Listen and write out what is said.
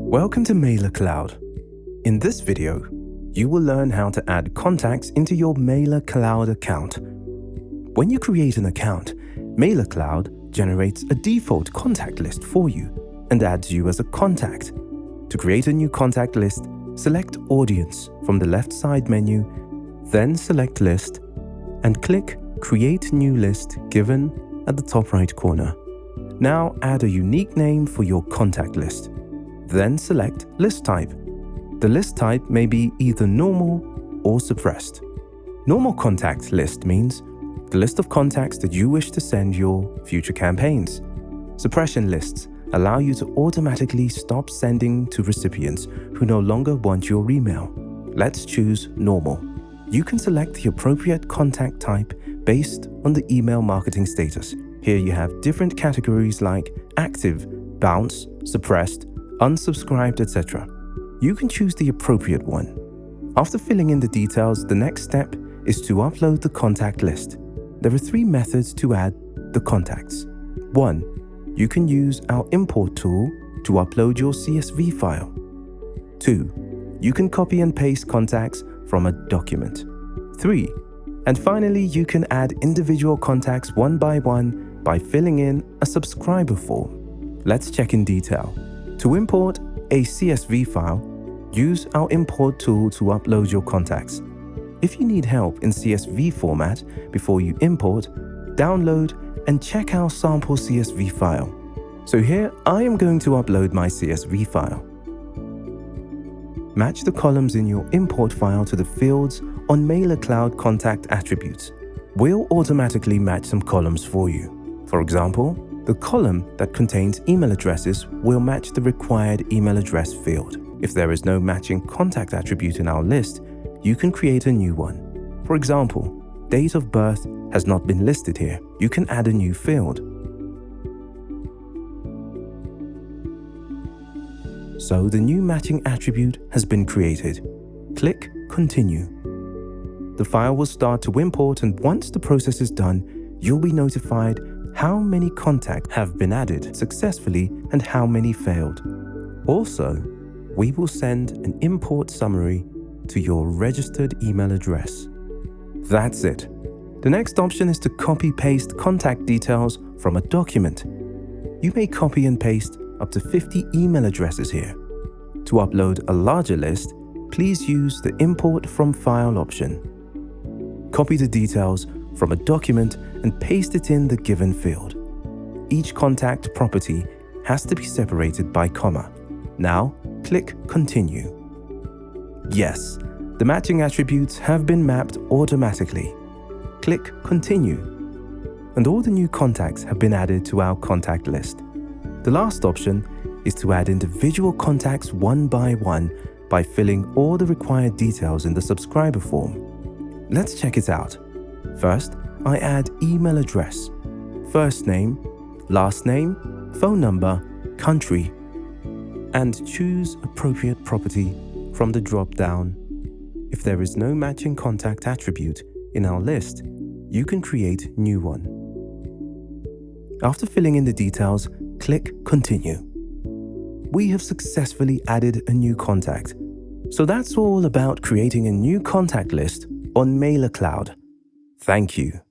Welcome to Mailercloud. In this video, you will learn how to add contacts into your Mailercloud account. When you create an account, Mailercloud generates a default contact list for you and adds you as a contact. To create a new contact list, select Audience from the left side menu, then select List and click Create New List given at the top right corner. Now add a unique name for your contact list. Then select List Type. The list type may be either normal or suppressed. Normal contact list means the list of contacts that you wish to send your future campaigns. Suppression lists allow you to automatically stop sending to recipients who no longer want your email. Let's choose Normal. You can select the appropriate contact type based on the email marketing status. Here you have different categories like active, bounce, suppressed, unsubscribed, etc. You can choose the appropriate one. After filling in the details, the next step is to upload the contact list. There are 3 methods to add the contacts. 1. You can use our import tool to upload your CSV file. 2. You can copy and paste contacts from a document. 3. And finally, you can add individual contacts one by one by filling in a subscriber form. Let's check in detail. To import a CSV file, use our import tool to upload your contacts. If you need help in CSV format before you import, download and check our sample CSV file. So here I am going to upload my CSV file. Match the columns in your import file to the fields on Mailercloud contact attributes. We'll automatically match some columns for you. For example, the column that contains email addresses will match the required email address field. If there is no matching contact attribute in our list, you can create a new one. For example, date of birth has not been listed here. You can add a new field. So the new matching attribute has been created. Click Continue. The file will start to import, and once the process is done, you'll be notified how many contacts have been added successfully and how many failed. Also, we will send an import summary to your registered email address. That's it. The next option is to copy-paste contact details from a document. You may copy and paste up to 50 email addresses here. To upload a larger list, please use the Import from File option. Copy the details from a document and paste it in the given field. Each contact property has to be separated by comma. Now, click Continue. Yes, the matching attributes have been mapped automatically. Click Continue. And all the new contacts have been added to our contact list. The last option is to add individual contacts one by filling all the required details in the subscriber form. Let's check it out. First, I add email address, first name, last name, phone number, country, and choose appropriate property from the drop-down. If there is no matching contact attribute in our list, you can create new one. After filling in the details, click Continue. We have successfully added a new contact. So that's all about creating a new contact list on Mailercloud. Thank you.